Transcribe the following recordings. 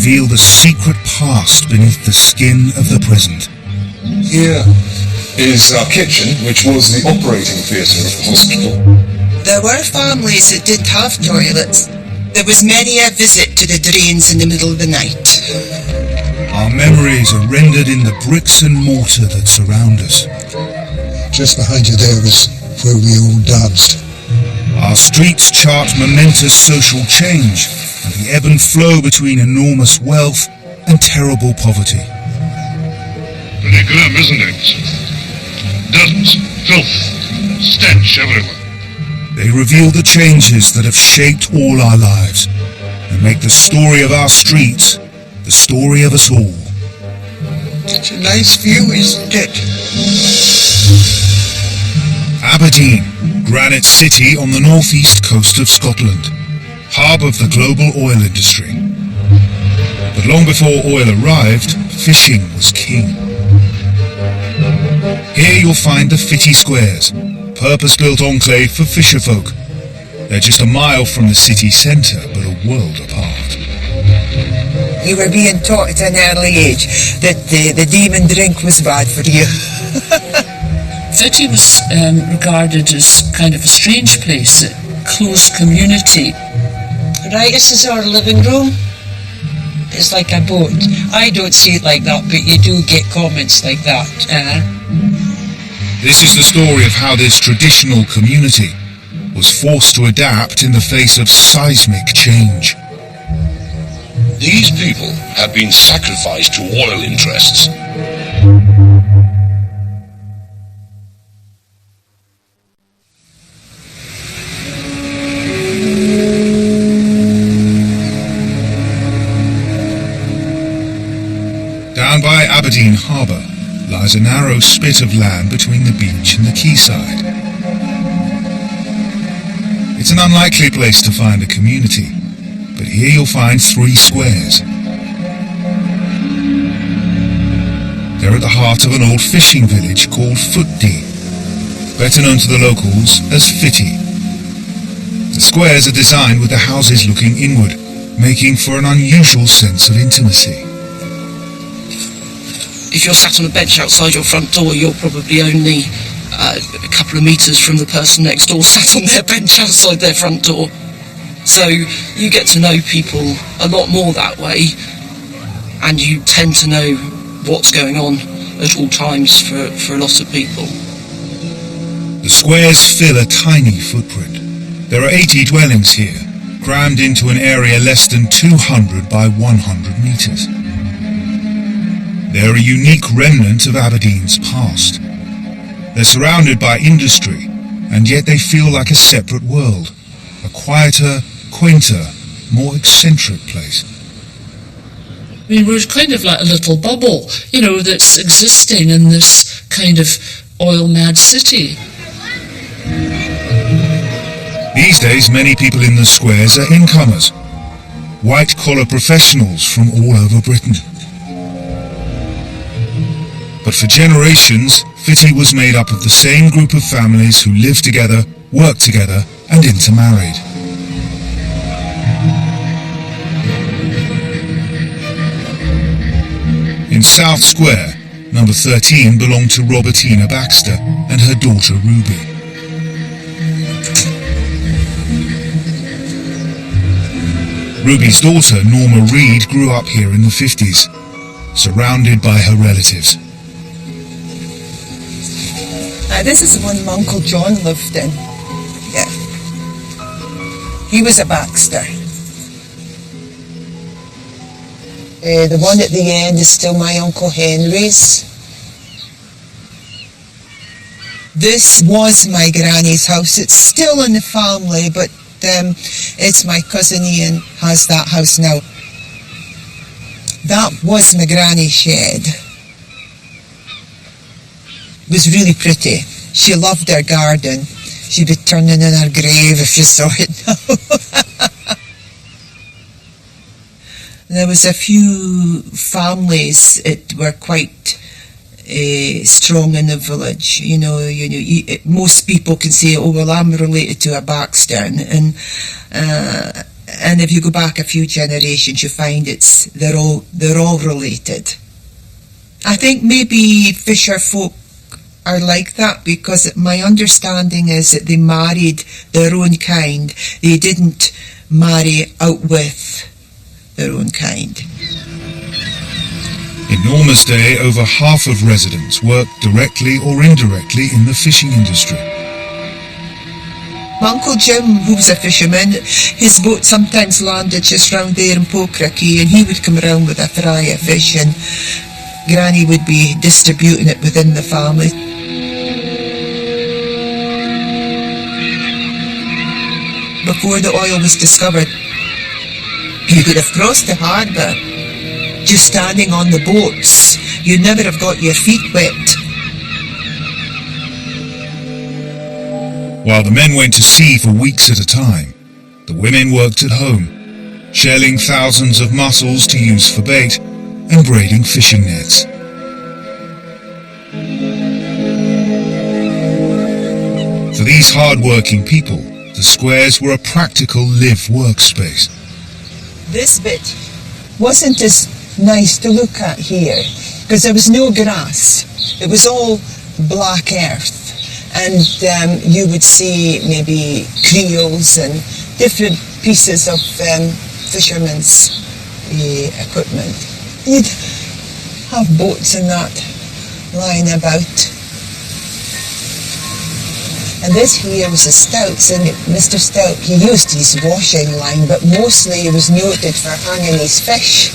reveal the secret past beneath the skin of the present. Here is our kitchen, which was the operating theatre of the hospital. There were families that didn't have toilets. There was many a visit to the drains in the middle of the night. Our memories are rendered in the bricks and mortar that surround us. Just behind you there was where we all danced. Our streets chart momentous social change and the ebb and flow between enormous wealth and terrible poverty. Pretty grim, isn't it? Dirt, filth, stench everywhere. They reveal the changes that have shaped all our lives and make the story of our streets the story of us all. It's a nice view, isn't it? Aberdeen, Granite City on the northeast coast of Scotland, hub of the global oil industry. But long before oil arrived, fishing was king. Here you'll find the Fittie Squares, purpose-built enclave for fisherfolk. They're just a mile from the city centre, but a world apart. You were being taught at an early age that the demon drink was bad for you. Fittie was regarded as kind of a strange place, a closed community. Right, this is our living room. It's like a boat. I don't see it like that, but you do get comments like that. This is the story of how this traditional community was forced to adapt in the face of seismic change. These people had been sacrificed to oil interests. Down by Aberdeen Harbour lies a narrow spit of land between the beach and the quayside. It's an unlikely place to find a community, but here you'll find 3 squares. They're at the heart of an old fishing village called Fittie, better known to the locals as Fittie. The squares are designed with the houses looking inward, making for an unusual sense of intimacy. If you're sat on a bench outside your front door, you're probably only a couple of metres from the person next door sat on their bench outside their front door. So you get to know people a lot more that way, and you tend to know what's going on at all times for a lot of people. The squares fill a tiny footprint. There are 80 dwellings here, crammed into an area less than 200 by 100 metres. They're a unique remnant of Aberdeen's past. They're surrounded by industry, and yet they feel like a separate world, a quieter, quainter, more eccentric place. I mean, we're kind of like a little bubble, you know, that's existing in this kind of oil-mad city. These days, many people in the squares are incomers, white-collar professionals from all over Britain. But for generations, Fittie was made up of the same group of families who lived together, worked together, and intermarried. In South Square, number 13 belonged to Robertina Baxter and her daughter Ruby. Ruby's daughter, Norma Reed, grew up here in the 50s, surrounded by her relatives. This is the one my Uncle John lived in. Yeah. He was a Baxter. The one at the end is still my Uncle Henry's. This was my granny's house. It's still in the family, but it's my cousin Ian has that house now. That was my granny's shed. It was really pretty. She loved her garden. She'd be turning in her grave if she saw it now. There was a few families that were quite strong in the village. Most people can say, "Oh well, I'm related to a Baxter," and And if you go back a few generations, you find they're all related. I think maybe fisher folk are like that because my understanding is that they married their own kind. They didn't marry out with their own kind. In Norma's day, over half of residents worked directly or indirectly in the fishing industry. My Uncle Jim, who was a fisherman, his boat sometimes landed just round there in Pokraki, and he would come round with a fry of fish, and Granny would be distributing it within the family. Before the oil was discovered, you could have crossed the harbour just standing on the boats. You'd never have got your feet wet. While the men went to sea for weeks at a time, the women worked at home, shelling thousands of mussels to use for bait and braiding fishing nets. For these hard-working people, the squares were a practical live-work space. This bit wasn't as nice to look at here because there was no grass. It was all black earth. And you would see maybe creels and different pieces of fishermen's equipment. You'd have boats and that lying about. And this here was the Stouts, and Mr. Stout, he used his washing line, but mostly he was noted for hanging his fish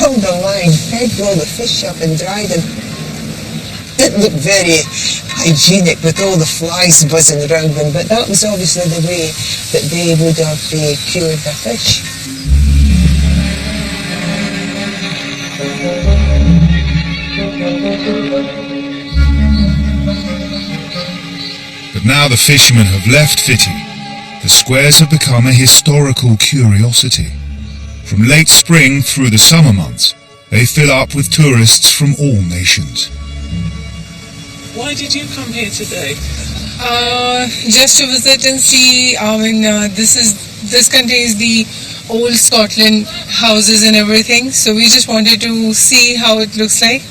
on the line, pegged all the fish up and dried them. It looked very hygienic with all the flies buzzing around them, but that was obviously the way that they would have cured their fish. But now the fishermen have left Fittie. The squares have become a historical curiosity. From late spring through the summer months, they fill up with tourists from all nations. Why did you come here today? Just to visit and see. This contains the old Scotland houses and everything. So we just wanted to see how it looks like.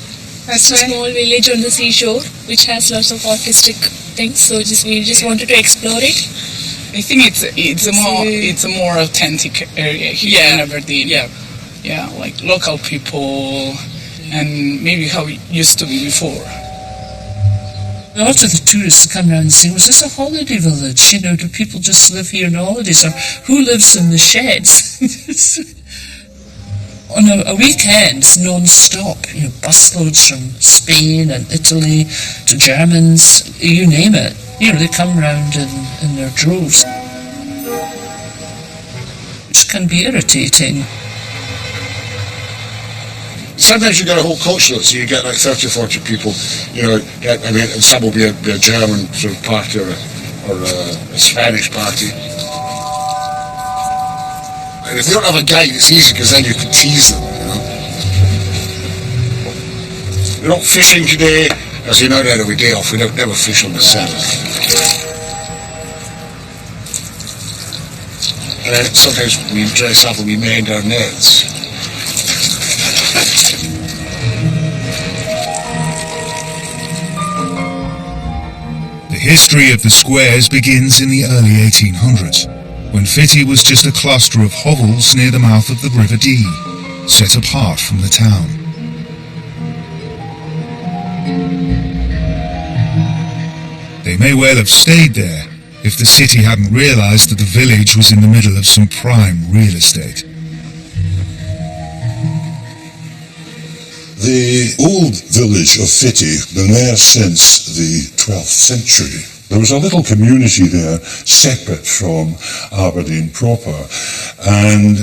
That's a small village on the seashore, which has lots of artistic things. So we just wanted to explore it. I think it's a more authentic area here in Aberdeen. Yeah, like local people and maybe how it used to be before. A lot of the tourists come around and say, was this a holiday village? You know, do people just live here on holidays? Or who lives in the sheds? On a weekend, non-stop, busloads from Spain and Italy to Germans, you name it. They come round in their droves, which can be irritating. Sometimes you get a whole coach load, so you get like 30 or 40 people, some will be a German sort of party or a Spanish party. And if they don't have a guide, it's easy because then you can tease them, We're not fishing today, as you know, now that we day off, we don't never fish on the Sabbath. And then sometimes we dress up and we mend our nets. The history of the squares begins in the early 1800s, when Fittie was just a cluster of hovels near the mouth of the River Dee, set apart from the town. They may well have stayed there if the city hadn't realised that the village was in the middle of some prime real estate. The old village of Fittie, been there since the 12th century. There was a little community there, separate from Aberdeen proper, and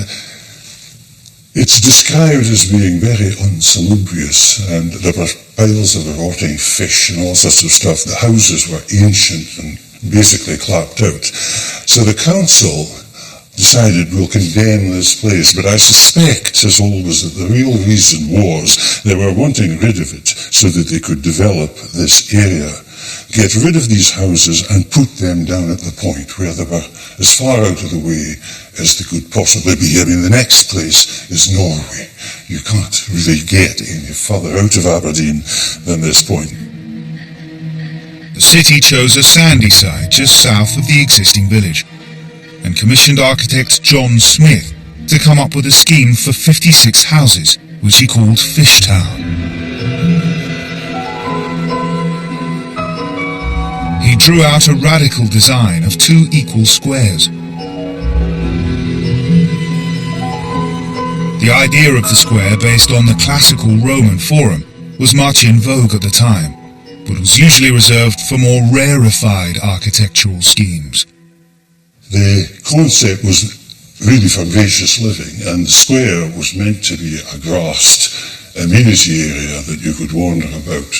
it's described as being very unsalubrious, and there were piles of rotting fish and all sorts of stuff. The houses were ancient and basically clapped out. So the council decided we'll condemn this place, but I suspect, as always, that the real reason was they were wanting rid of it so that they could develop this area get rid of these houses and put them down at the point where they were as far out of the way as they could possibly be. I mean, the next place is Norway. You can't really get any further out of Aberdeen than this point. The city chose a sandy side just south of the existing village and commissioned architect John Smith to come up with a scheme for 56 houses, which he called Fishtown. He drew out a radical design of 2 equal squares. The idea of the square, based on the classical Roman forum, was much in vogue at the time, but was usually reserved for more rarefied architectural schemes. The concept was really for gracious living, and the square was meant to be a grassed amenity area that you could wander about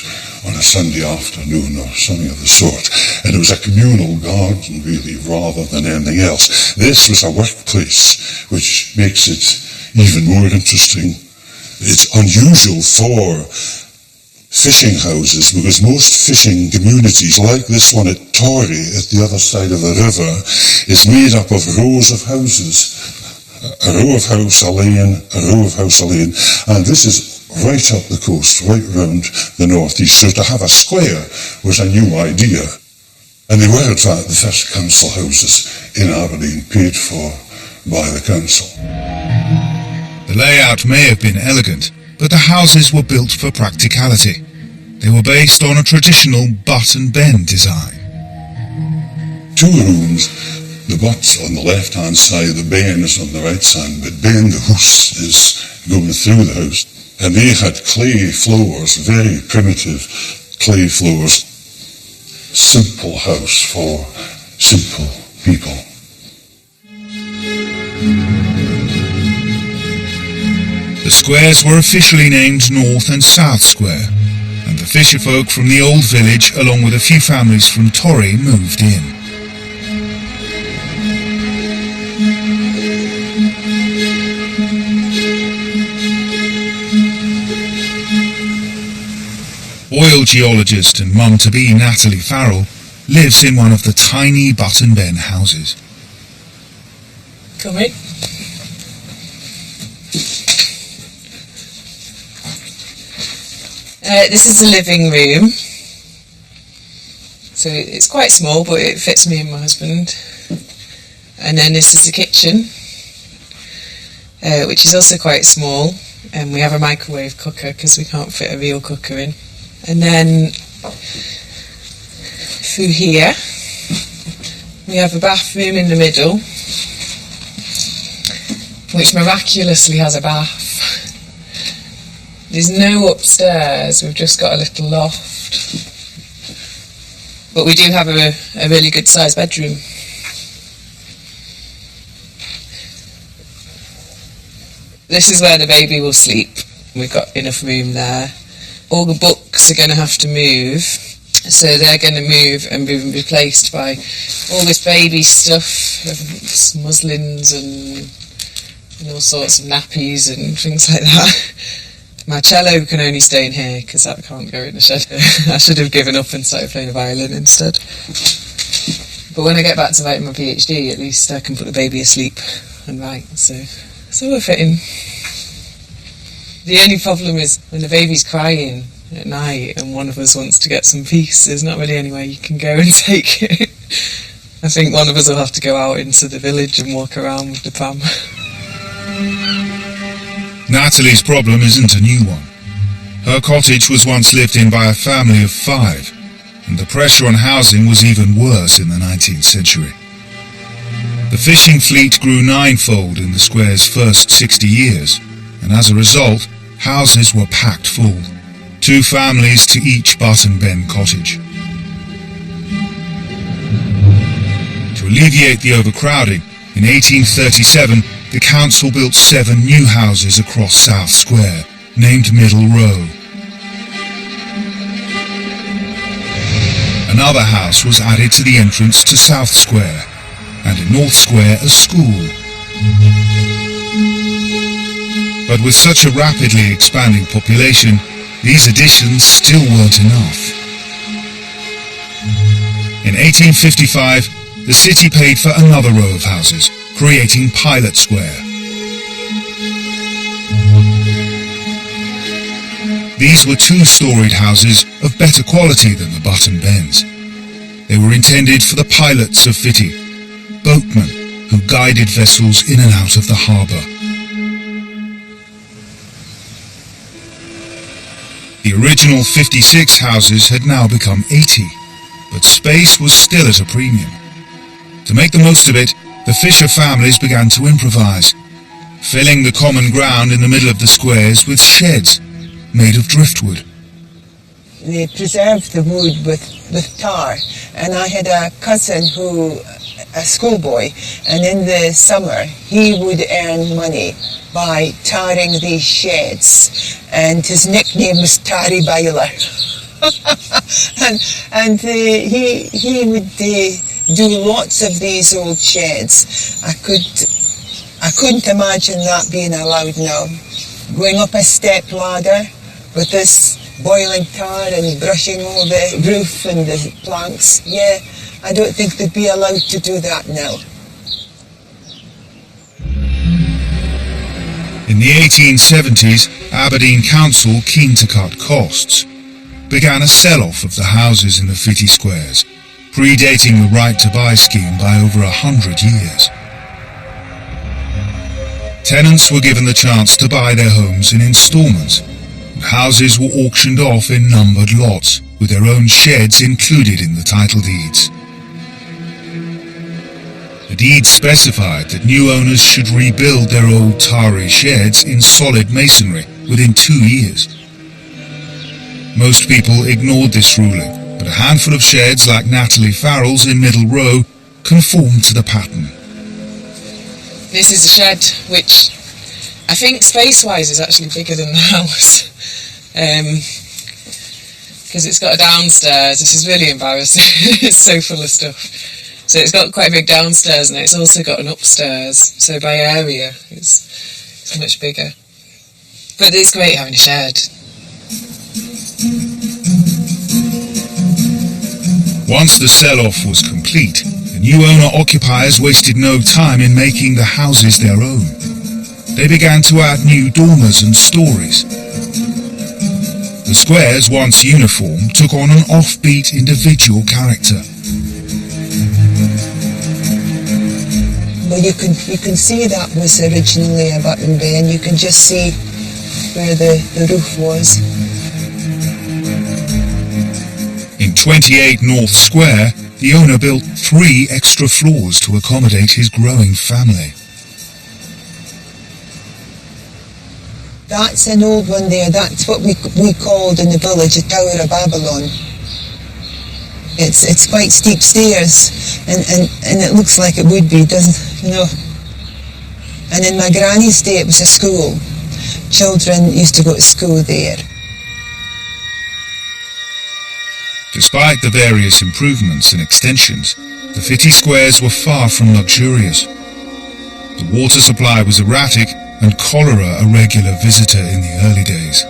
on a Sunday afternoon or something of the sort. And it was a communal garden, really, rather than anything else. This was a workplace, which makes it even more interesting. It's unusual for fishing houses, because most fishing communities, like this one at Torry at the other side of the river, is made up of rows of houses. A row of house, a lane, a row of house, a lane, and this is right up the coast, right round the northeast. So to have a square was a new idea. And they were, in fact, the first council houses in Aberdeen, paid for by the council. The layout may have been elegant, but the houses were built for practicality. They were based on a traditional butt and bend design. 2 rooms, the butt on the left-hand side, the ben is on the right side, but ben, the house, is going through the house. And they had clay floors, very primitive clay floors. Simple house for simple people. The squares were officially named North and South Square, and the fisherfolk from the old village, along with a few families from Torry, moved in. Oil geologist and mum-to-be Natalie Farrell lives in one of the tiny Button Ben houses. Come in. This is the living room. So it's quite small, but it fits me and my husband. And then this is the kitchen, which is also quite small. And we have a microwave cooker because we can't fit a real cooker in. And then through here, we have a bathroom in the middle, which miraculously has a bath. There's no upstairs, we've just got a little loft. But we do have a really good sized bedroom. This is where the baby will sleep. We've got enough room there. All the books are going to have to move, so they're going to move and be replaced by all this baby stuff, muslins and all sorts of nappies and things like that. My cello can only stay in here because that can't go in the shed. I should have given up and started playing the violin instead. But when I get back to writing my PhD, at least I can put the baby asleep and write. So we're fitting. The only problem is when the baby's crying at night and one of us wants to get some peace, there's not really anywhere you can go and take it. I think one of us will have to go out into the village and walk around with the pram. Natalie's problem isn't a new one. Her cottage was once lived in by a family of 5, and the pressure on housing was even worse in the 19th century. The fishing fleet grew 9-fold in the square's first 60 years, and as a result, houses were packed full, 2 families to each Button Ben cottage. To alleviate the overcrowding, in 1837, the council built 7 new houses across South Square, named Middle Row. Another house was added to the entrance to South Square, and in North Square a school. But with such a rapidly expanding population, these additions still weren't enough. In 1855, the city paid for another row of houses, creating Pilot Square. These were two-storied houses of better quality than the Button Bens. They were intended for the pilots of Fittie, boatmen who guided vessels in and out of the harbour. The original 56 houses had now become 80, but space was still at a premium. To make the most of it, the fisher families began to improvise, filling the common ground in the middle of the squares with sheds made of driftwood. They preserved the wood with tar, and I had a cousin who, a schoolboy, and in the summer he would earn money by tarring these sheds, and his nickname was Tarry Byler. and he would do lots of these old sheds. I couldn't imagine that being allowed now. Going up a step ladder with this boiling tar and brushing all the roof and the planks. Yeah, I don't think they'd be allowed to do that now. In the 1870s, Aberdeen Council, keen to cut costs, began a sell-off of the houses in the Fittie squares, predating the right to buy scheme by over 100 years. Tenants were given the chance to buy their homes in instalments, and houses were auctioned off in numbered lots, with their own sheds included in the title deeds. The deeds specified that new owners should rebuild their old tarry sheds in solid masonry within 2 years. Most people ignored this ruling, but a handful of sheds like Natalie Farrell's in Middle Row conformed to the pattern. This is a shed which I think space-wise is actually bigger than the house. Because it's got a downstairs. This is really embarrassing. It's so full of stuff. So it's got quite a big downstairs, and it's also got an upstairs. So by area, it's much bigger. But it's great having a shed. Once the sell-off was complete, the new owner-occupiers wasted no time in making the houses their own. They began to add new dormers and stories. The squares, once uniform, took on an offbeat individual character. Well, you can see that was originally a button bay, and you can just see where the roof was. In 28 North Square, the owner built 3 extra floors to accommodate his growing family. That's an old one there. That's what we called in the village a Tower of Babylon. It's quite steep stairs, and it looks like it would be, doesn't you know? And in my granny's day, it was a school. Children used to go to school there. Despite the various improvements and extensions, the Fittie squares were far from luxurious. The water supply was erratic, and cholera a regular visitor in the early days.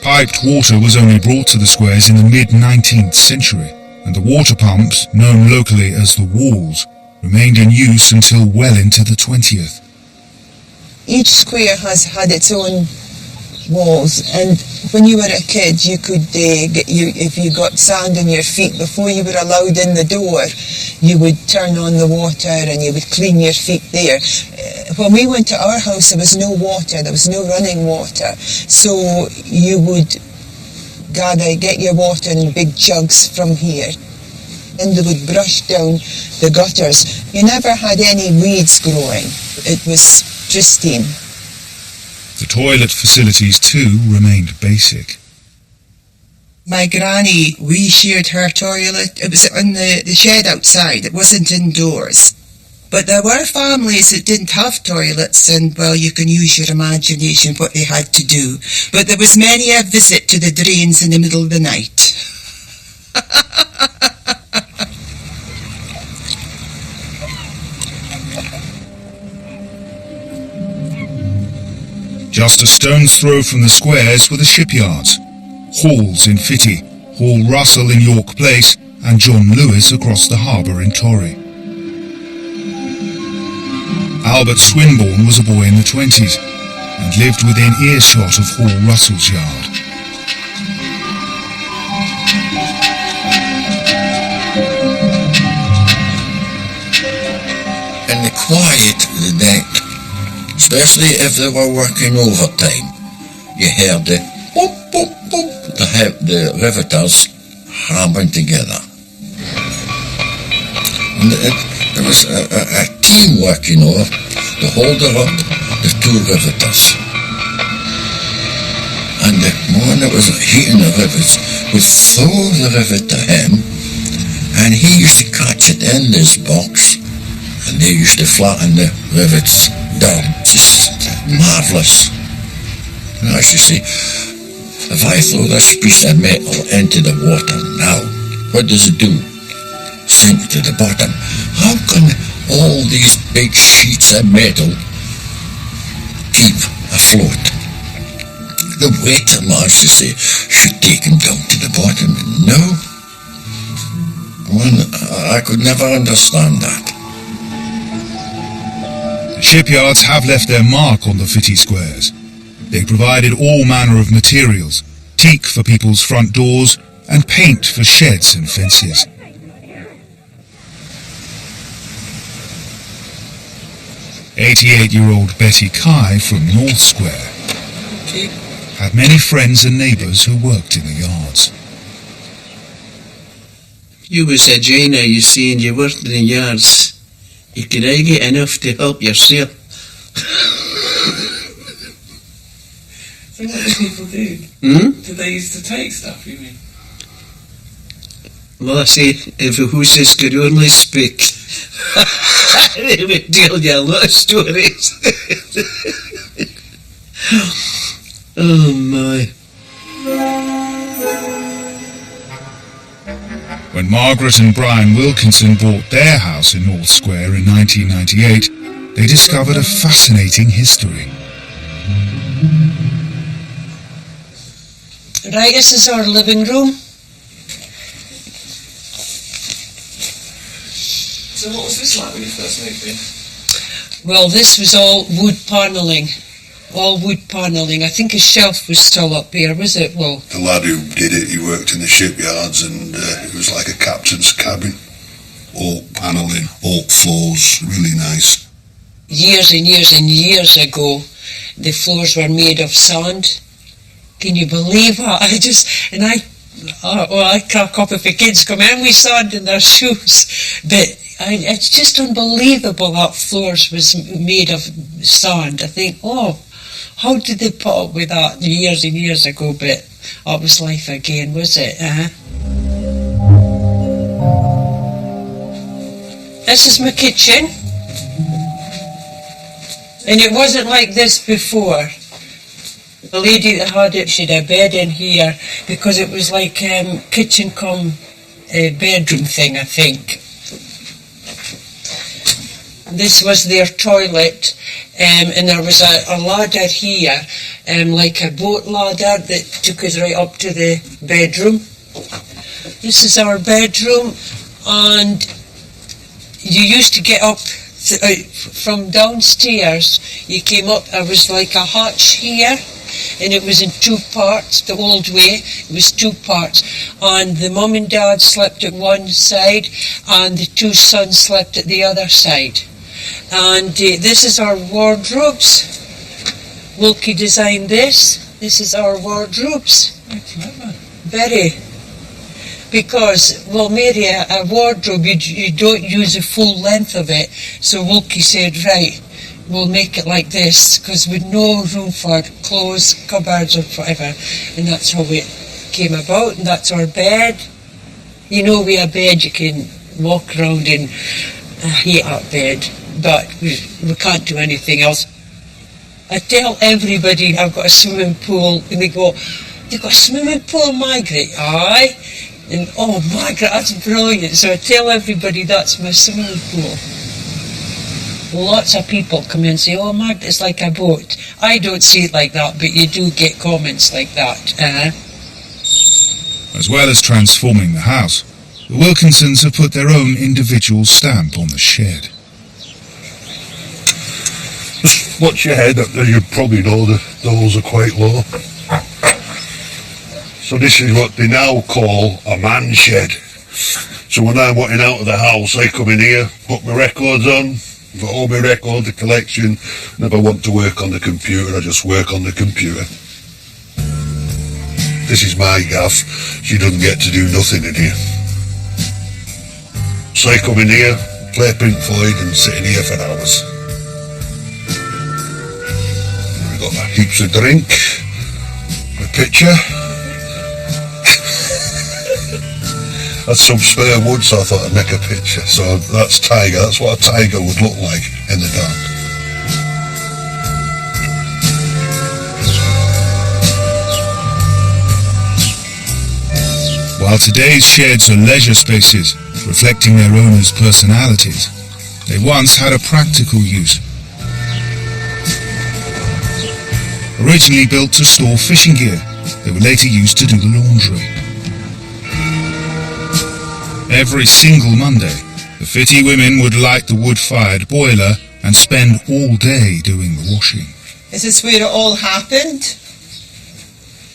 Piped water was only brought to the squares in the mid-19th century, and the water pumps, known locally as the walls, remained in use until well into the 20th. Each square has had its own walls, and when you were a kid, you could if you got sand on your feet before you were allowed in the door, you would turn on the water and you would clean your feet there. When we went to our house, there was no water, there was no running water, so you would get your water in big jugs from here, and they would brush down the gutters. You never had any weeds growing. It was pristine. The toilet facilities too remained basic. My granny, we shared her toilet. It was on the shed outside. It wasn't indoors. But there were families that didn't have toilets, and, well, you can use your imagination what they had to do. But there was many a visit to the drains in the middle of the night. Just a stone's throw from the squares were the shipyards. Halls in Fittie, Hall Russell in York Place, and John Lewis across the harbour in Torry. Albert Swinburne was a boy in the 20s and lived within earshot of Hall Russell's yard. In the quiet of the night, especially if they were working overtime, you heard the boop, boop, boop, the riveters hammering together. And there was a team working over to hold up the two riveters. And the man that was heating the rivets would throw the rivet to him, and he used to catch it in this box, and they used to flatten the rivets down. Just marvellous. And I used to say, if I throw this piece of metal into the water now, what does it do? Sink to the bottom. How can all these big sheets of metal keep afloat? The waiter, I used to say, should take him down to the bottom. No. Well, I could never understand that. Shipyards have left their mark on the Fittie squares. They provided all manner of materials, teak for people's front doors and paint for sheds and fences. "88-year-old Betty Kye from North Square had many friends and neighbours who worked in the yards. You was a joiner, you see, and you worked in the yards. You could only get enough to help yourself. So what did people do? Did they used to take stuff, you mean? Well, I say, if the horses could only speak, they would tell you a lot of stories. Oh my. When Margaret and Brian Wilkinson bought their house in North Square in 1998, they discovered a fascinating history. Right, this is our living room. So what was this like when you first moved in? Well, this was all wood panelling. All wood panelling. I think a shelf was still up here, was it, Will? The lad who did it, he worked in the shipyards, and it was like a captain's cabin. Oak panelling, oak floors, really nice. Years and years and years ago, the floors were made of sand. Can you believe that? I crack up if the kids come in with sand in their shoes. But it's just unbelievable that floors was made of sand. I think, how did they put up with that years and years ago? But that was life again, was it? This is my kitchen. And it wasn't like this before. The lady that had it, she had a bed in here because it was like kitchen cum bedroom thing, I think. This was their toilet, and there was a ladder here, like a boat ladder that took us right up to the bedroom. This is our bedroom, and you used to get up from downstairs. You came up, there was like a hatch here, and it was in two parts. The old way, it was two parts, and the mum and dad slept at one side and the two sons slept at the other side. And this is our wardrobes. Wilkie designed this. This is our wardrobes. Very. Because, well, Mary, a wardrobe, you don't use the full length of it. So Wilkie said, right, we'll make it like this, because we'd no room for clothes, cupboards, or whatever. And that's how it came about, and that's our bed. You know, with a bed you can walk around and hate that bed, but we can't do anything else. I tell everybody I've got a swimming pool, and they go, "You've got a swimming pool, Margaret?" Aye. And, "Oh, Margaret, that's brilliant." So I tell everybody that's my swimming pool. Lots of people come in and say, "Oh, Margaret, it's like a boat." I don't see it like that, but you do get comments like that. As well as transforming the house, the Wilkinsons have put their own individual stamp on the shed. Just watch your head, as you probably know the doors are quite low. So this is what they now call a man shed. So when I'm wanting out of the house, I come in here, put my records on, got all my records, the collection, and if I want to work on the computer, I just work on the computer. This is my gaff. She doesn't get to do nothing in here. So I come in here, play Pink Floyd and sit in here for hours. We've got my heaps of drink, my picture. Had some spare wood, so I thought I'd make a picture. So that's Tiger, that's what a tiger would look like in the dark. While today's sheds are leisure spaces, reflecting their owners' personalities, they once had a practical use. Originally built to store fishing gear, they were later used to do the laundry. Every single Monday, the Fittie women would light the wood-fired boiler and spend all day doing the washing. This is where it all happened.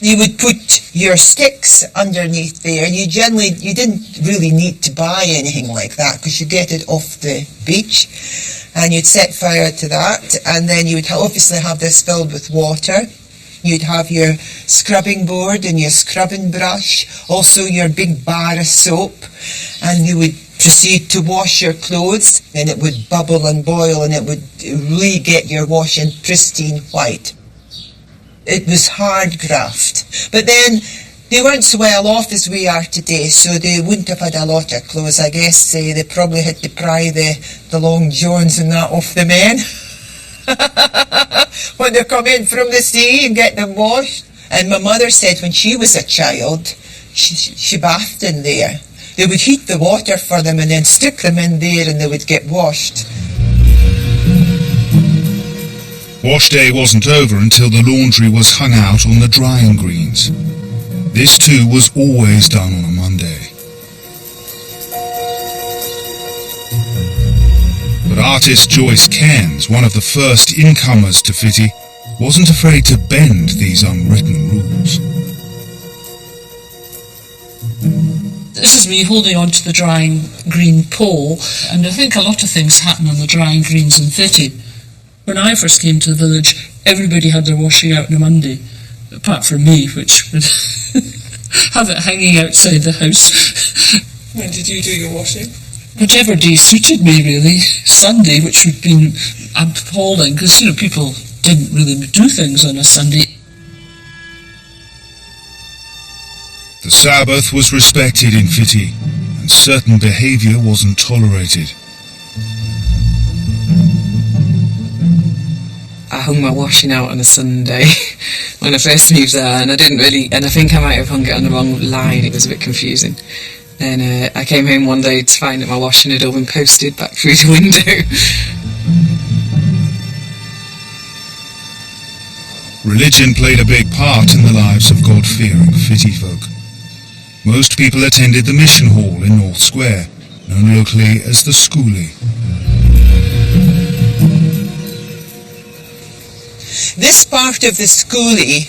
You would put your sticks underneath there. You didn't really need to buy anything like that because you get it off the beach, and you'd set fire to that, and then you would obviously have this filled with water. You'd have your scrubbing board and your scrubbing brush, also your big bar of soap, and you would proceed to wash your clothes, and it would bubble and boil, and it would really get your washing pristine white. It was hard graft. But then they weren't so well off as we are today, so they wouldn't have had a lot of clothes. I guess they probably had to pry the long johns and that off the men when they come in from the sea and get them washed. And my mother said when she was a child, she bathed in there. They would heat the water for them and then stick them in there and they would get washed. Wash day wasn't over until the laundry was hung out on the drying greens. This too was always done on a Monday. But artist Joyce Cairns, one of the first incomers to Fittie, wasn't afraid to bend these unwritten rules. This is me holding on to the drying green pole, and I think a lot of things happen on the drying greens in Fittie. When I first came to the village, everybody had their washing out on a Monday, apart from me, which would have it hanging outside the house. When did you do your washing? Whichever day suited me, really. Sunday, which would have been appalling, because, people didn't really do things on a Sunday. The Sabbath was respected in Fittie, and certain behaviour wasn't tolerated. I hung my washing out on a Sunday when I first moved there, and I think I might have hung it on the wrong line. It was a bit confusing. Then I came home one day to find that my washing had all been posted back through the window. Religion played a big part in the lives of God-fearing Fittie folk. Most people attended the mission hall in North Square, known locally as the Schoolie. This part of the Schoolie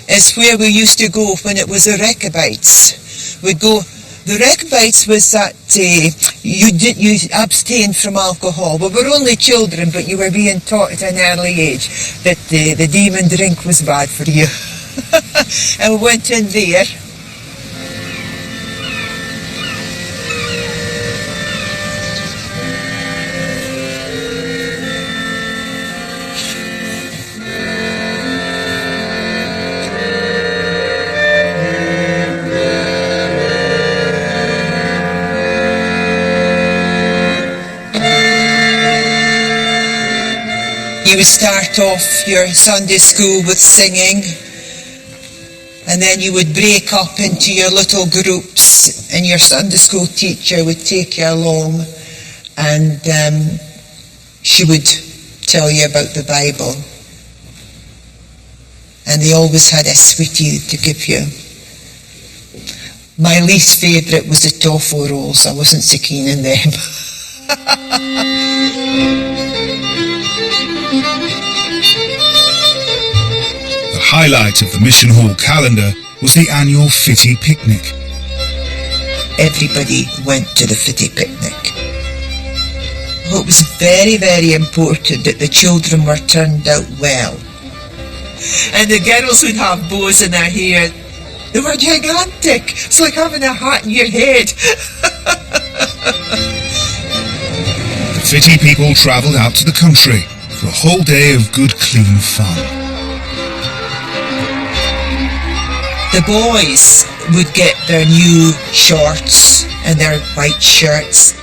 is where we used to go when it was the Rechabites. We'd go. The Rechabites was that you abstained from alcohol. We were only children, but you were being taught at an early age that the demon drink was bad for you. And we went in there. You would start off your Sunday school with singing, and then you would break up into your little groups, and your Sunday school teacher would take you along, and she would tell you about the Bible. And they always had a sweetie to give you. My least favourite was the toffee rolls. I wasn't so keen on them. The highlight of the Mission Hall calendar was the annual Fittie picnic. Everybody went to the Fittie picnic. It was very, very important that the children were turned out well. And the girls would have bows in their hair. They were gigantic. It's like having a hat in your head. The Fittie people travelled out to the country for a whole day of good, clean fun. The boys would get their new shorts and their white shirts.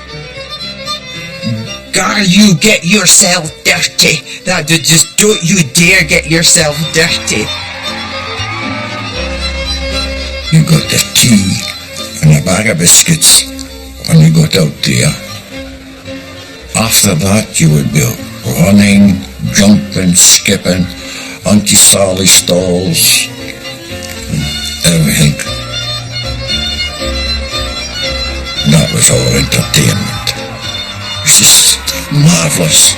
Girl, you get yourself dirty. Just don't you dare get yourself dirty. You got the tea and a bag of biscuits when you got out there. After that you would be running, jumping, skipping, Auntie Sally's stalls, everything. That was our entertainment. It was just marvellous.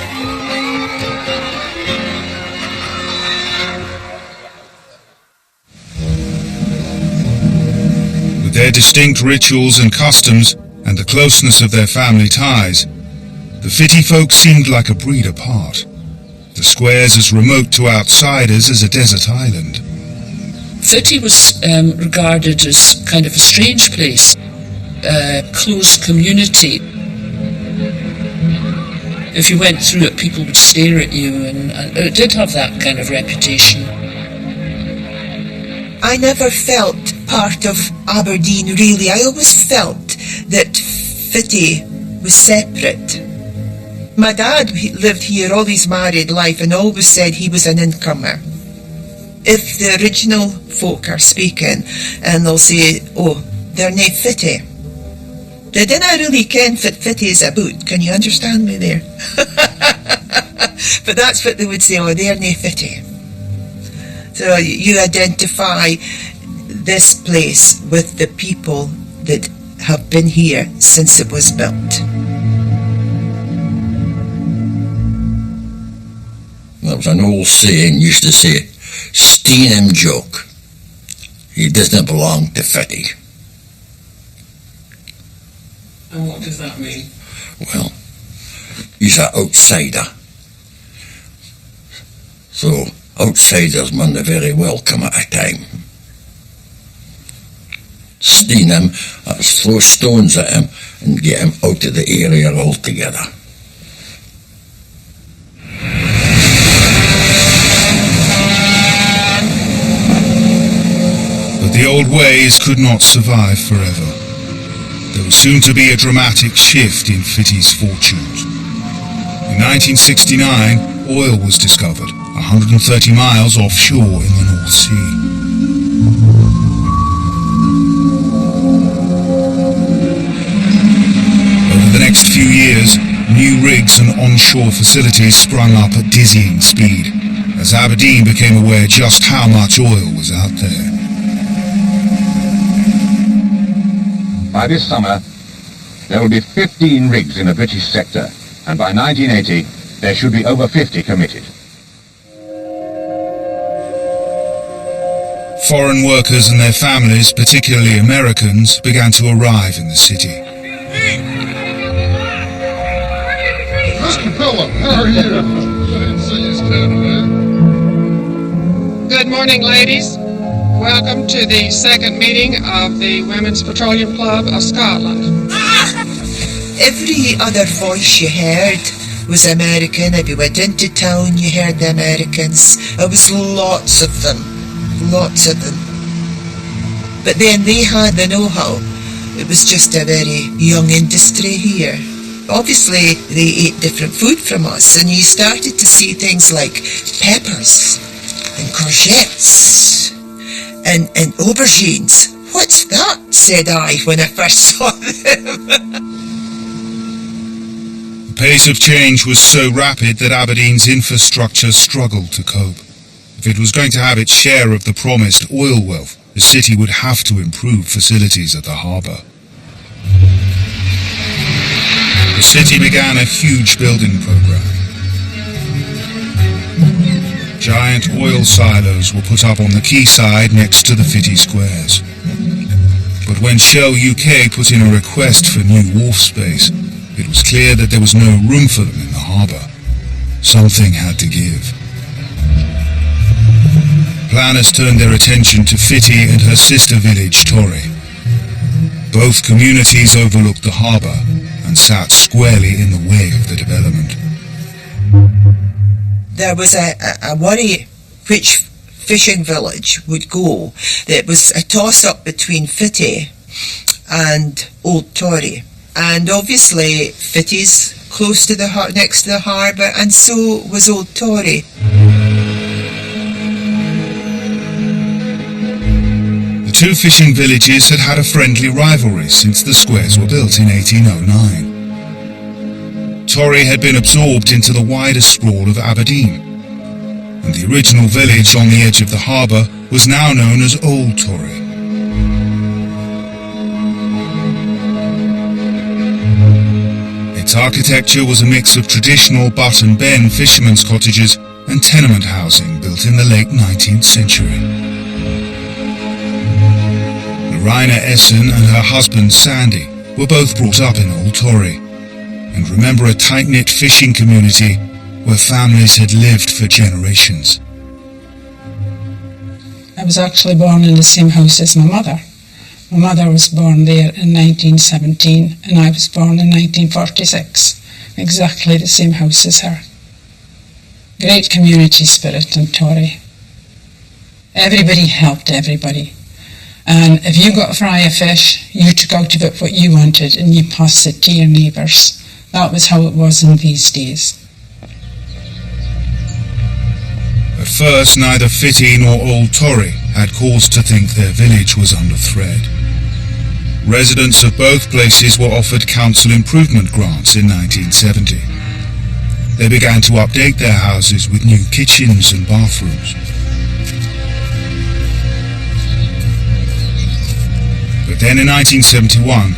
With their distinct rituals and customs and the closeness of their family ties, the Fittie folk seemed like a breed apart. The square's as remote to outsiders as a desert island. Fittie was regarded as kind of a strange place, a closed community. If you went through it, people would stare at you, and it did have that kind of reputation. I never felt part of Aberdeen, really. I always felt that Fittie was separate. My dad lived here all his married life and always said he was an incomer. If the original folk are speaking and they'll say, oh, they're nae Fittie, they didn't really ken what Fittie is about. Can you understand me there? But that's what they would say, oh, they're nae Fittie. So you identify this place with the people that have been here since it was built. There was an old saying used to say, "Steen him joke. He doesn't belong to Fittie." And what does that mean? Well, he's an outsider. So outsiders mun very welcome at a time. Steen him, that's throw stones at him and get him out of the area altogether. But the old ways could not survive forever. There was soon to be a dramatic shift in Fittie's fortunes. In 1969, oil was discovered 130 miles offshore in the North Sea. Over the next few years, new rigs and onshore facilities sprung up at dizzying speed, as Aberdeen became aware just how much oil was out there. By this summer, there will be 15 rigs in the British sector, and by 1980, there should be over 50 committed. Foreign workers and their families, particularly Americans, began to arrive in the city. Mr. Phillip, how are you? I didn't see you standing there. Good morning, ladies. Welcome to the second meeting of the Women's Petroleum Club of Scotland. Every other voice you heard was American. If you went into town, you heard the Americans. There was lots of them. Lots of them. But then they had the know-how. It was just a very young industry here. Obviously, they ate different food from us, and you started to see things like peppers and courgettes and aubergines. What's that? Said I when I first saw them. The pace of change was so rapid that Aberdeen's infrastructure struggled to cope. If it was going to have its share of the promised oil wealth, the city would have to improve facilities at the harbour. The city began a huge building programme. Giant oil silos were put up on the quayside next to the Fittie squares. But when Shell UK put in a request for new wharf space, it was clear that there was no room for them in the harbour. Something had to give. Planners turned their attention to Fittie and her sister village, Torry. Both communities overlooked the harbour and sat squarely in the way of the development. There was a worry which fishing village would go. It was a toss-up between Fittie and Old Torry. And obviously Fittie's close to the next to the harbour, and so was Old Torry. The two fishing villages had had a friendly rivalry since the squares were built in 1809. Torry had been absorbed into the wider sprawl of Aberdeen, and the original village on the edge of the harbour was now known as Old Torry. Its architecture was a mix of traditional Butt and Ben fishermen's cottages and tenement housing built in the late 19th century. Lorena Essen and her husband Sandy were both brought up in Old Torry, and remember a tight-knit fishing community where families had lived for generations. I was actually born in the same house as my mother. My mother was born there in 1917 and I was born in 1946, exactly the same house as her. Great community spirit in Torry. Everybody helped everybody. And if you got a fry of fish, you took out of it what you wanted and you passed it to your neighbours. That was how it was in these days. At first, neither Fittie nor Old Torry had cause to think their village was under threat. Residents of both places were offered council improvement grants in 1970. They began to update their houses with new kitchens and bathrooms. But then in 1971,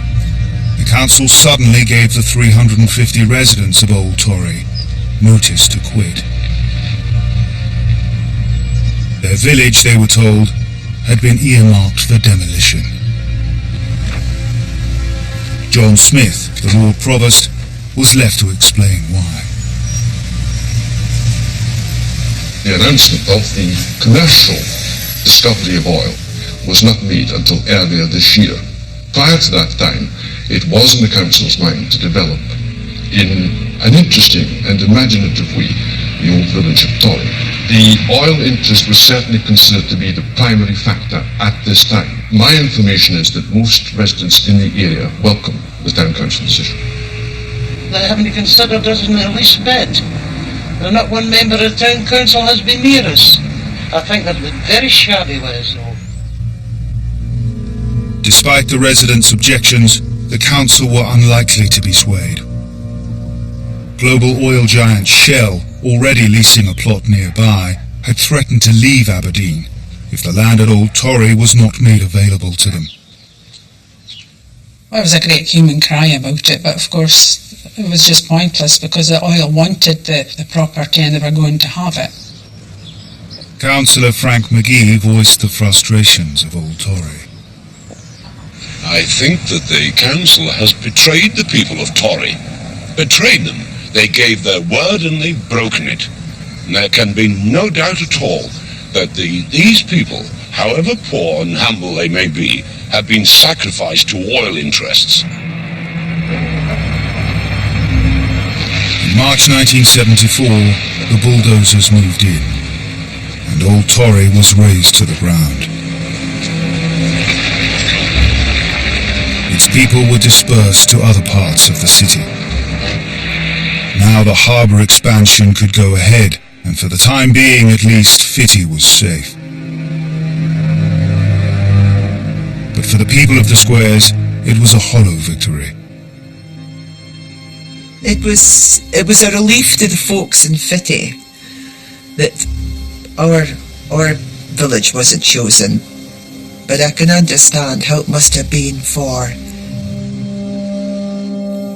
the council suddenly gave the 350 residents of Old Torry notice to quit. Their village, they were told, had been earmarked for demolition. John Smith, the Lord Provost, was left to explain why. The announcement of the commercial discovery of oil was not made until earlier this year. Prior to that time, it was in the council's mind to develop, in an interesting and imaginative way, the old village of Torry. The oil interest was certainly considered to be the primary factor at this time. My information is that most residents in the area welcome the town council decision. They haven't considered us in the least bit. And not one member of the town council has been near us. I think they've been very shabby with us all. Despite the residents' objections, the council were unlikely to be swayed. Global oil giant Shell, already leasing a plot nearby, had threatened to leave Aberdeen if the land at Old Torry was not made available to them. Well, it was a great human cry about it, but of course it was just pointless because the oil wanted the property and they were going to have it. Councillor Frank McGee voiced the frustrations of Old Torry. I think that the council has betrayed the people of Torry. Betrayed them. They gave their word and they've broken it. And there can be no doubt at all that these people, however poor and humble they may be, have been sacrificed to oil interests. In March 1974, the bulldozers moved in, and Old Torry was razed to the ground. Its people were dispersed to other parts of the city. Now the harbour expansion could go ahead, and for the time being at least, Fittie was safe. But for the people of the squares, it was a hollow victory. It was a relief to the folks in Fittie that our village wasn't chosen but I can understand how it must have been for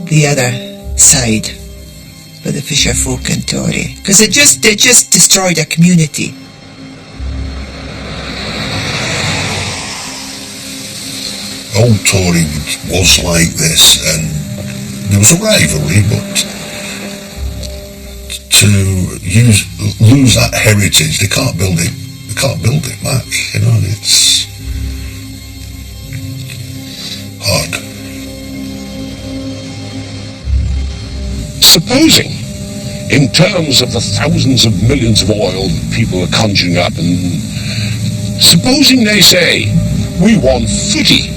the other side, for the fisher folk in Tory, because it just destroyed a community. Old Tory was like this, and there was a rivalry, but to lose that heritage, they can't build it back, you know, and it's hard. Supposing, in terms of the thousands of millions of oil that people are conjuring up, and supposing they say, we want Fittie,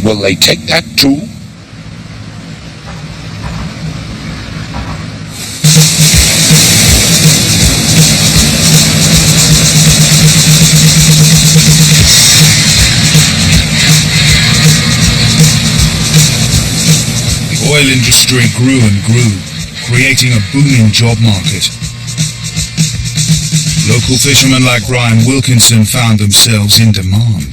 will they take that too? The oil industry grew and grew, creating a booming job market. Local fishermen like Brian Wilkinson found themselves in demand.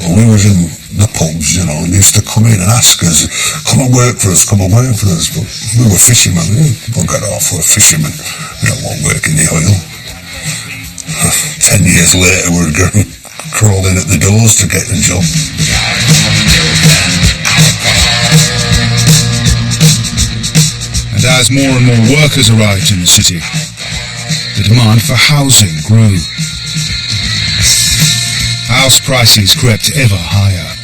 We was in the pubs, you know, and they used to come in and ask us, come and work for us, come and work for us. But we were fishermen, we got off, we're fishermen, we don't want work in the oil. 10 years later we were crawling at the doors to get the job. And as more and more workers arrived in the city, the demand for housing grew. House prices crept ever higher.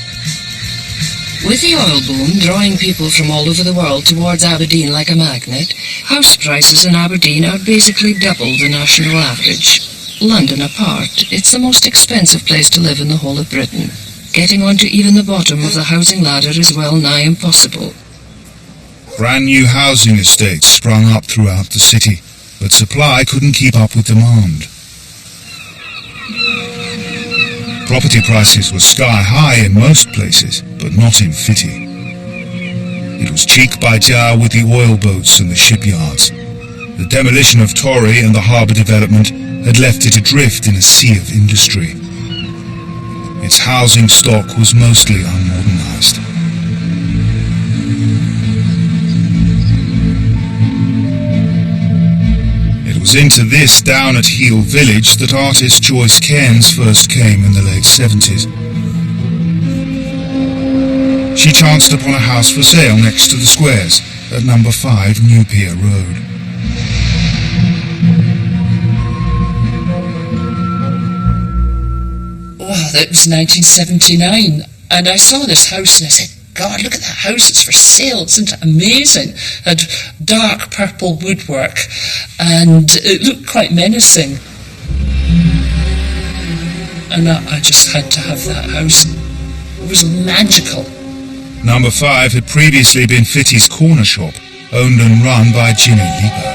With the oil boom drawing people from all over the world towards Aberdeen like a magnet, house prices in Aberdeen are basically double the national average. London apart, it's the most expensive place to live in the whole of Britain. Getting onto even the bottom of the housing ladder is well nigh impossible. Brand new housing estates sprung up throughout the city, but supply couldn't keep up with demand. Property prices were sky high in most places, but not in Fittie. It was cheek by jowl with the oil boats and the shipyards. The demolition of Tory and the harbour development had left it adrift in a sea of industry. Its housing stock was mostly unmodernised. It was into this down-at-heel village that artist Joyce Cairns first came in the late 70s. She chanced upon a house for sale next to the squares at number 5 New Pier Road. Oh, that was 1979, and I saw this house and I said, God, look at that house, it's for sale, isn't it amazing? It had dark purple woodwork and it looked quite menacing. And I just had to have that house. It was magical. Number 5 had previously been Fittie's corner shop, owned and run by Jimmy Leaper.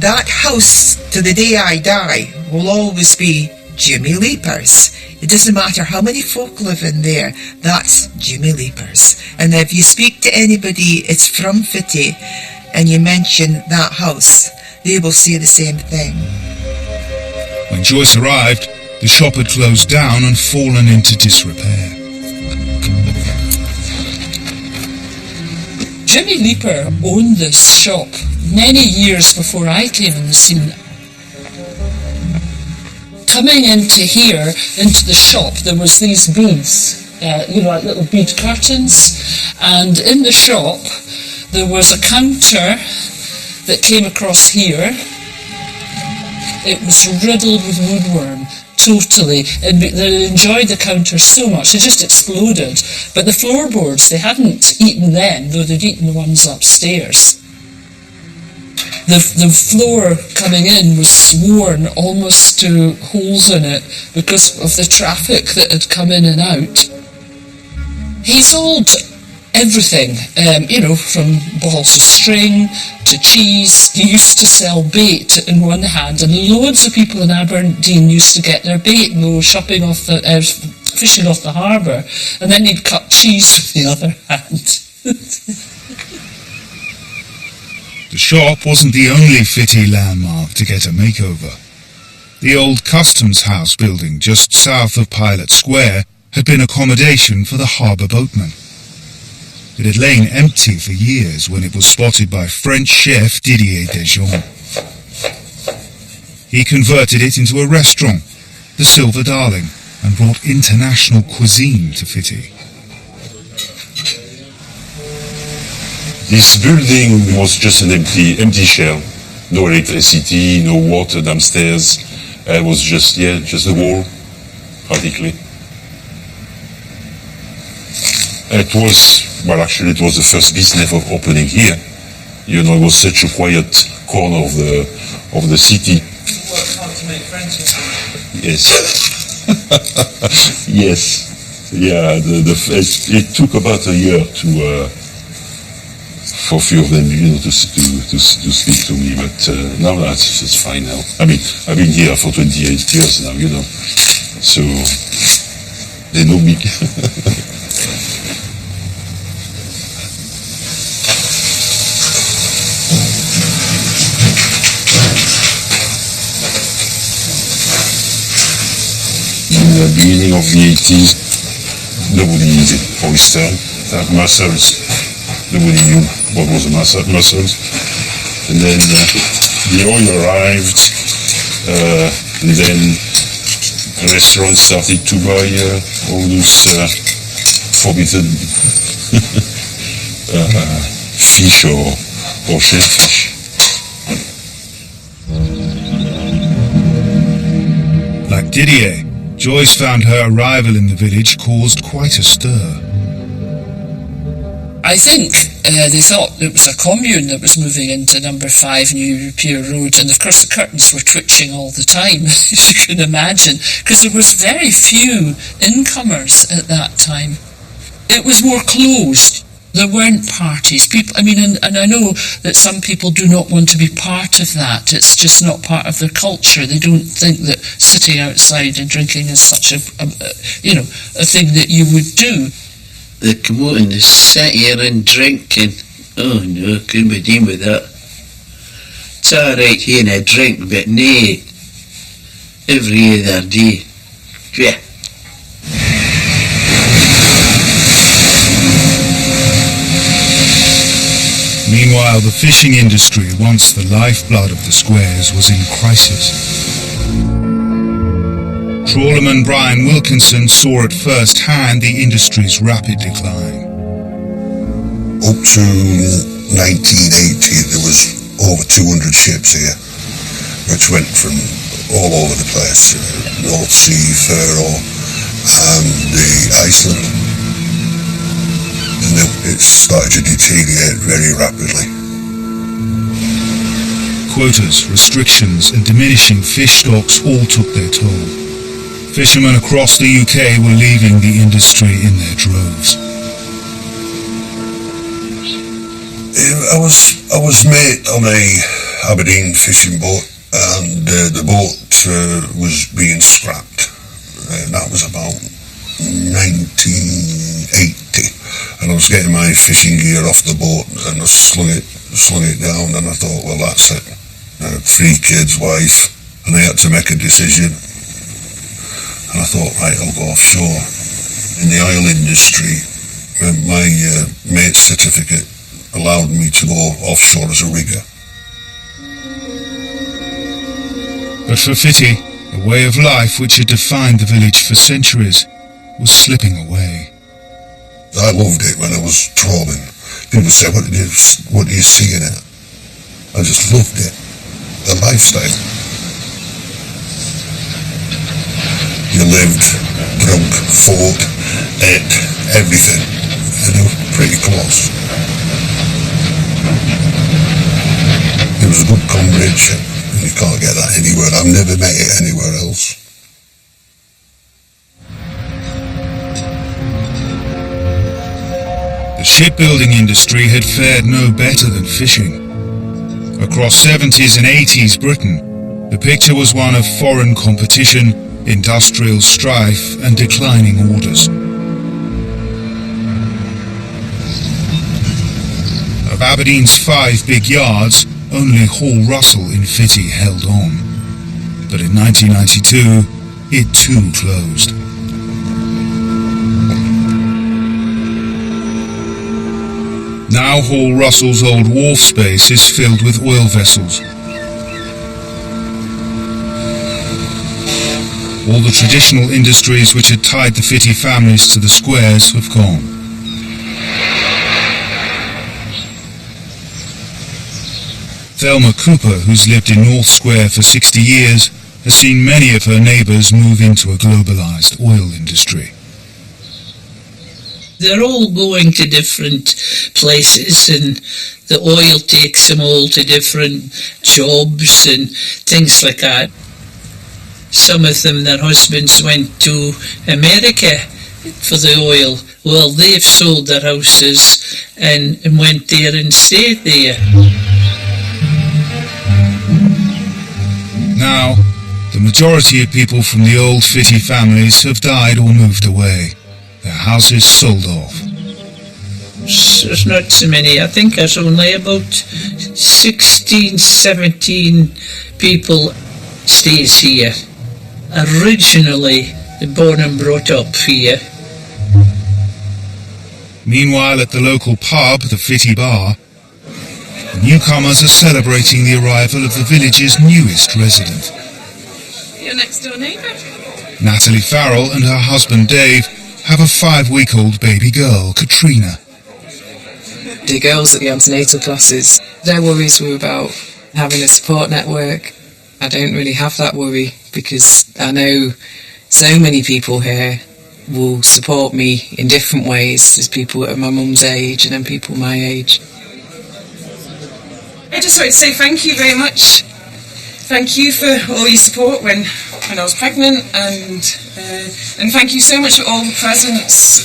That house, to the day I die, will always be Jimmy Leaper's. It doesn't matter how many folk live in there, that's Jimmy Leaper's. And if you speak to anybody, it's from Fittie, and you mention that house, they will say the same thing. When Joyce arrived, the shop had closed down and fallen into disrepair. Jimmy Leaper owned this shop many years before I came on the scene. Coming into here, into the shop, there was these beads, like little bead curtains, and in the shop there was a counter that came across here. It was riddled with woodworm, totally. They enjoyed the counter so much, they just exploded. But the floorboards, they hadn't eaten them, though they'd eaten the ones upstairs. The floor coming in was worn almost to holes in it because of the traffic that had come in and out. He sold everything, from balls of string to cheese. He used to sell bait in one hand, and loads of people in Aberdeen used to get their bait and go fishing off the harbour, and then he'd cut cheese with the other hand. The shop wasn't the only Fittie landmark to get a makeover. The old customs house building just south of Pilot Square had been accommodation for the harbour boatmen. It had lain empty for years when it was spotted by French chef Didier Dejean. He converted it into a restaurant, the Silver Darling, and brought international cuisine to Fittie. This building was just an empty shell. No electricity, no water downstairs. It was just the wall, practically. It was the first business of opening here. You know, it was such a quiet corner of the city. Worked hard to make friends with them. Yes. Yes. Yeah. It took about a year for a few of them, you know, to speak to me. But now it's fine now. I mean, I've been here for 28 years now, you know, so they know me. In the beginning of the 80s, nobody did oyster, mussels. Nobody knew what was a mussels. And then the oil arrived, and then restaurants started to buy all those forbidden fish or shellfish. Like Didier, Joyce found her arrival in the village caused quite a stir. I think they thought it was a commune that was moving into number 5 New Pier Road, and of course the curtains were twitching all the time, as you can imagine, because there was very few incomers at that time. It was more closed. There weren't parties. People, I mean, and I know that some people do not want to be part of that. It's just not part of their culture. They don't think that sitting outside and drinking is such a thing that you would do. They come out and they sit here and drink, and oh no, couldn't be dealing with that. It's alright here and I drink, but nay, every other day. Yeah. Meanwhile, the fishing industry, once the lifeblood of the squares, was in crisis. Trawlerman Brian Wilkinson saw at first hand the industry's rapid decline. Up to 1980, there was over 200 ships here, which went from all over the place, North Sea, Faroe, and Iceland. And then it started to deteriorate very rapidly. Quotas, restrictions and diminishing fish stocks all took their toll. Fishermen across the UK were leaving the industry in their droves. I was mate on a Aberdeen fishing boat, and the boat was being scrapped. And that was about 1980. And I was getting my fishing gear off the boat, and I slung it down, and I thought, well, that's it. 3 kids, wife, and I had to make a decision. And I thought, right, I'll go offshore. In the oil industry, my mate's certificate allowed me to go offshore as a rigger. But for Fittie, a way of life which had defined the village for centuries was slipping away. I loved it when I was trawling. People say, what do you see in it? I just loved it. The lifestyle. You lived, drunk, fought, ate, everything. And it was pretty close. It was a good comradeship. And you can't get that anywhere. I've never met it anywhere else. The shipbuilding industry had fared no better than fishing. Across 70s and 80s Britain, the picture was one of foreign competition, industrial strife and declining orders. Of Aberdeen's 5 big yards, only Hall Russell in Fittie held on. But in 1992, it too closed. Now Hall Russell's old wharf space is filled with oil vessels. All the traditional industries which had tied the Fittie families to the squares have gone. Thelma Cooper, who's lived in North Square for 60 years, has seen many of her neighbours move into a globalised oil industry. They're all going to different places, and the oil takes them all to different jobs and things like that. Some of them, their husbands went to America for the oil. Well, they've sold their houses and went there and stayed there. Now, the majority of people from the old Fittie families have died or moved away. Their houses sold off. There's not so many. I think there's only about 16, 17 people stays here. Originally born and brought up here. Meanwhile, at the local pub, the Fittie Bar, the newcomers are celebrating the arrival of the village's newest resident. Your next door neighbour. Natalie Farrell and her husband Dave have a 5-week-old baby girl, Katrina. The girls at the antenatal classes, their worries were about having a support network. I don't really have that worry because I know so many people here will support me in different ways. There's people at my mum's age and then people my age. I just want to say thank you very much. Thank you for all your support when I was pregnant, and thank you so much for all the presents,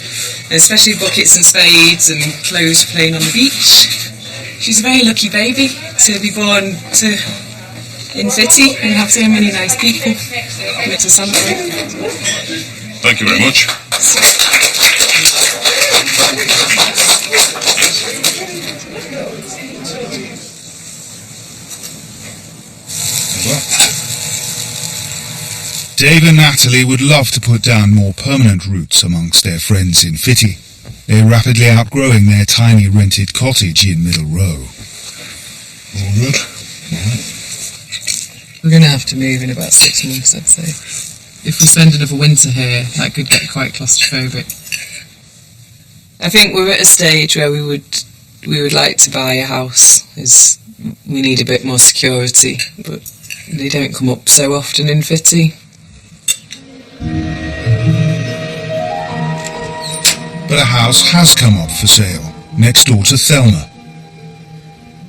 especially buckets and spades and clothes for playing on the beach. She's a very lucky baby to be born in Fittie and have so many nice people to celebrate. Thank you very much. Dave and Natalie would love to put down more permanent roots amongst their friends in Fittie. They're rapidly outgrowing their tiny rented cottage in Middle Row. All good? We're going to have to move in about 6 months, I'd say. If we spend another winter here, that could get quite claustrophobic. I think we're at a stage where we would like to buy a house, as we need a bit more security, but they don't come up so often in Fittie. But a house has come up for sale, next door to Thelma.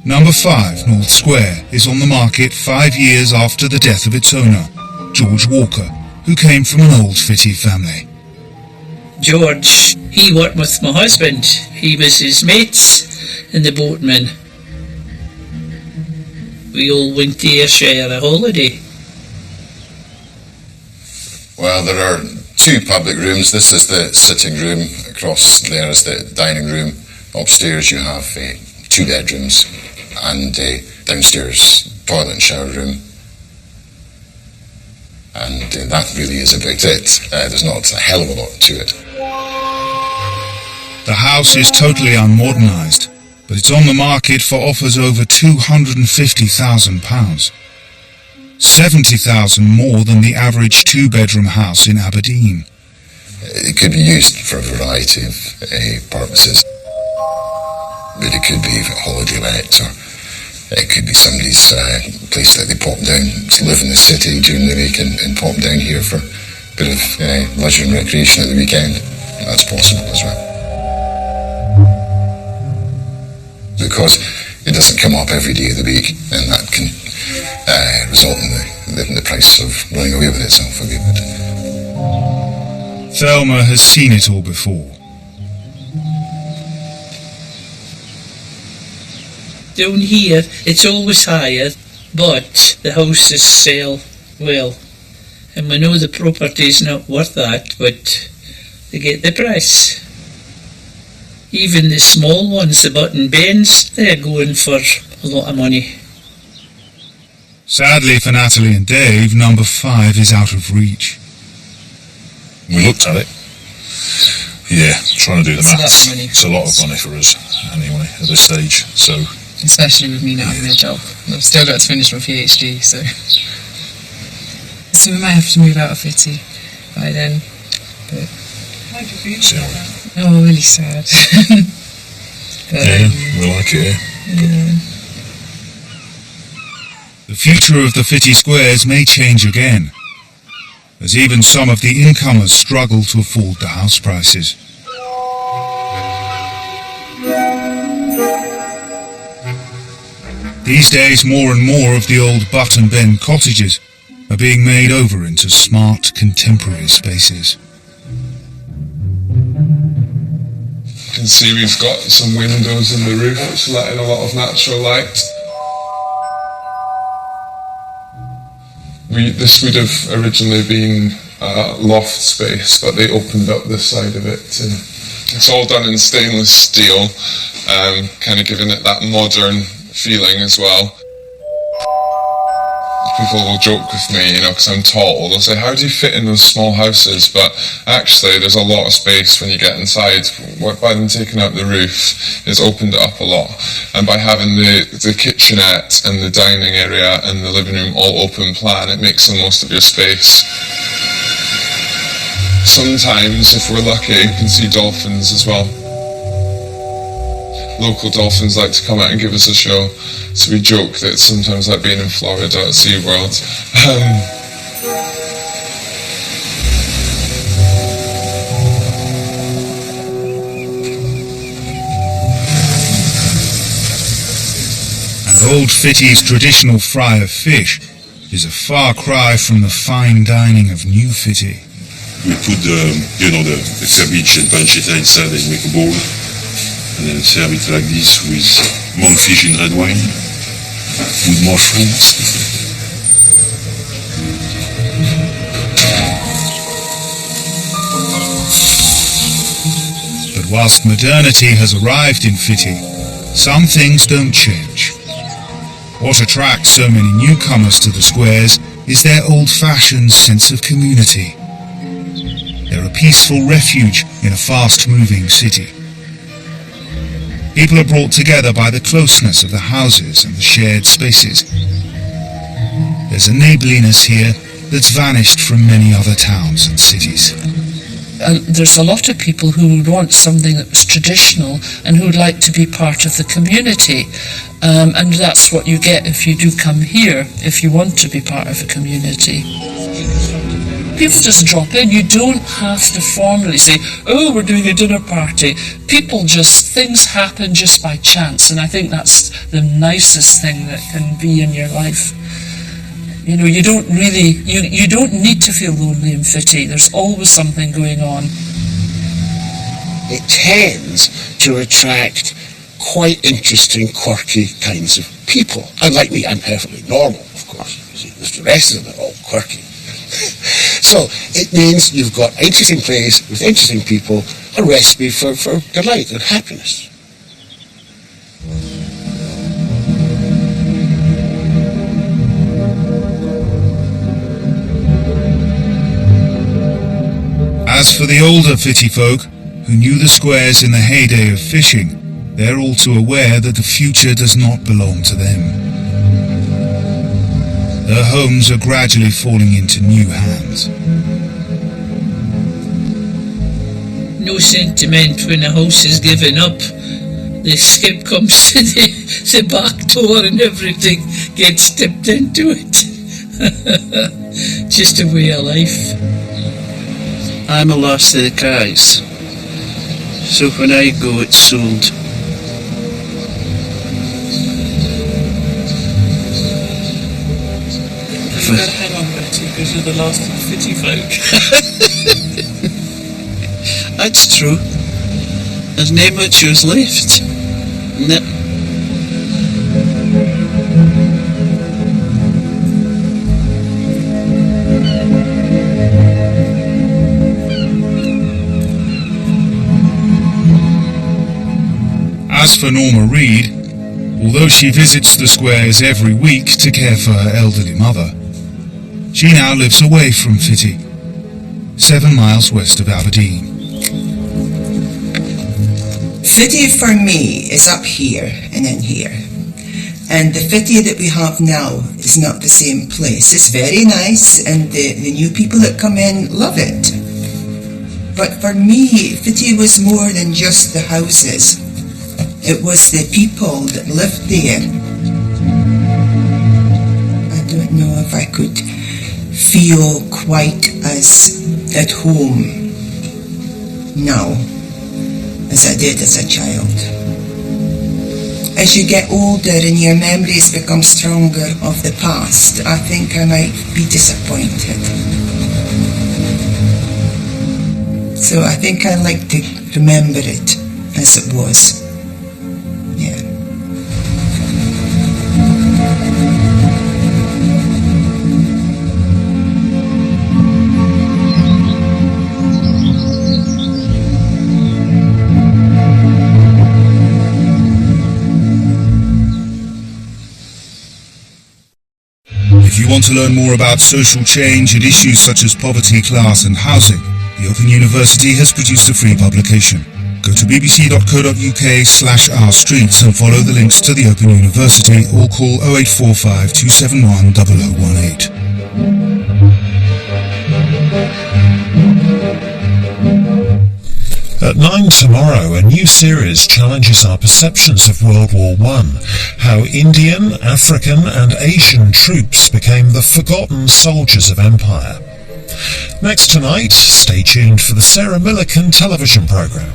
Number 5 North Square is on the market 5 years after the death of its owner, George Walker, who came from an old Fittie family. George, he worked with my husband. He was his mates and the boatman. We all went there share a holiday. Well, there are 2 public rooms. This is the sitting room. Across there is the dining room. Upstairs you have 2 bedrooms, and downstairs toilet and shower room. And that really is about it. There's not a hell of a lot to it. The house is totally unmodernised, but it's on the market for offers over £250,000. 70,000 more than the average 2-bedroom house in Aberdeen. It could be used for a variety of purposes. But it could be a holiday let, or it could be somebody's place that they pop down to live in the city during the week and pop down here for a bit of leisure and recreation at the weekend. That's possible as well. Because it doesn't come up every day of the week, and that can result in the price of running away with itself a wee bit. Thelma has seen it all before. Down here, it's always higher, but the houses sell well. And we know the property's not worth that, but they get the price. Even the small ones, the button bends, they're going for a lot of money. Sadly for Natalie and Dave, number 5 is out of reach. We looked at it. Yeah, trying to do the It's a lot maths. of money. It's a lot of money for us, anyway, at this stage. So, Especially with me not having a job. I've still got to finish my PhD, so we might have to move out of Fittie by then. But oh, really sad. But, yeah, we like it here. yeah. The future of the Fittie Squares may change again, as even some of the incomers struggle to afford the house prices. These days, more and more of the old Butt and Bend cottages are being made over into smart, contemporary spaces. You can see we've got some windows in the roof which let in a lot of natural light. This would have originally been a loft space, but they opened up this side of it. And it's all done in stainless steel, kind of giving it that modern feeling as well. People will joke with me, because I'm tall. They'll say, how do you fit in those small houses? But actually, there's a lot of space when you get inside. By them taking out the roof, it's opened it up a lot. And by having the kitchenette and the dining area and the living room all open plan, it makes the most of your space. Sometimes, if we're lucky, you can see dolphins as well. Local dolphins like to come out and give us a show, so we joke that it's sometimes like being in Florida at SeaWorld. And Old Fittie's traditional fry of fish is a far cry from the fine dining of New Fittie. We put the cabbage and pancetta inside and make a bowl. And then serve it like this with monkfish in red wine, with mushrooms. But whilst modernity has arrived in Fittie, some things don't change. What attracts so many newcomers to the squares is their old-fashioned sense of community. They're a peaceful refuge in a fast-moving city. People are brought together by the closeness of the houses and the shared spaces. There's a neighbourliness here that's vanished from many other towns and cities. There's a lot of people who would want something that was traditional and who would like to be part of the community. And that's what you get if you do come here, if you want to be part of a community. People just drop in. You don't have to formally say, oh, we're doing a dinner party. Things happen just by chance, and I think that's the nicest thing that can be in your life. You don't really, you don't need to feel lonely in Fittie. There's always something going on. It tends to attract quite interesting, quirky kinds of people. Unlike me, I'm perfectly normal, of course. You see, the rest of them are all quirky. So it means you've got an interesting place with interesting people, a recipe for delight and happiness. As for the older Fittie folk, who knew the squares in the heyday of fishing, they're all too aware that the future does not belong to them. Their homes are gradually falling into new hands. No sentiment when a house is given up. The skip comes to the back door and everything gets tipped into it. Just a way of life. I'm a loss to the cause, so when I go it's sold. You better hang on, Betty, because you're the last of the Fittie folk. That's true. There's not much who's left. No. As for Norma Reed, Although she visits the squares every week to care for her elderly mother, she now lives away from Fittie, 7 miles west of Aberdeen. Fittie for me is up here and in here. And the Fittie that we have now is not the same place. It's very nice, and the new people that come in love it. But for me, Fittie was more than just the houses. It was the people that lived there. I don't know if I could feel quite as at home now as I did as a child. As you get older and your memories become stronger of the past, I think I might be disappointed. So I think I like to remember it as it was. Yeah. If you want to learn more about social change and issues such as poverty, class and housing, the Open University has produced a free publication. Go to bbc.co.uk/ourstreets and follow the links to the Open University or call 0845 271 0018. At 9 tomorrow, a new series challenges our perceptions of World War I, how Indian, African and Asian troops became the forgotten soldiers of empire. Next tonight, stay tuned for the Sarah Millican television programme.